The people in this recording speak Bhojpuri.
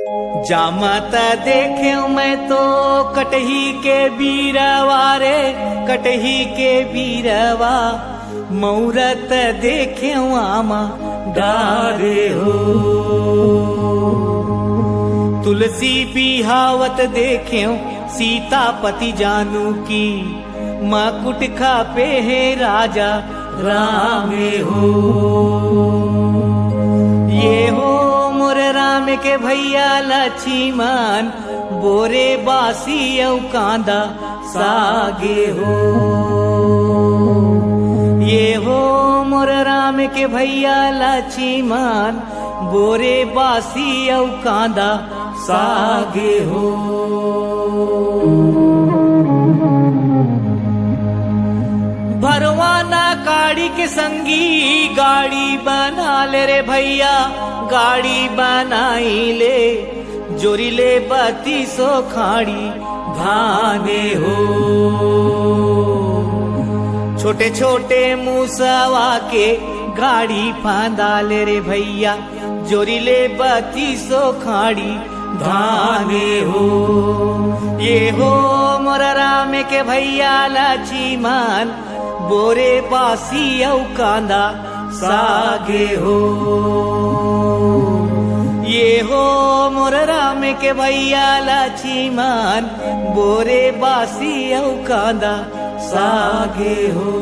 जामत देखे मैं तो कटही के बीरवा रे, कटही के बीरवा मुहूर्त देखे आमा डारे हो। तुलसी बिहावत देखे सीतापति जानू की, मकुट खापे है राजा रामे हो। ये हो मोर राम के भैया लक्ष्मण, बोरे बासी औ कांदा सागे हो। ये हो मोर राम के भैया लक्ष्मण, बोरे बासी औ कांदा सागे हो। भरवाना गाड़ी के संगी गाड़ी बना ले रे भैया, गाड़ी बनाई ले जोरी ले 32 खाड़ी भाने हो। छोटे छोटे मूसवा के गाड़ी फांदा ले रे भैया, जोरी ले 32 खाड़ी भाने हो। ये हो मोर राम के भैया लक्ष्मण, बोरे बासी औ कांदा सागे हो। ये हो मोर राम के भैया लक्ष्मण, बोरे बासी औ कांदा सागे हो।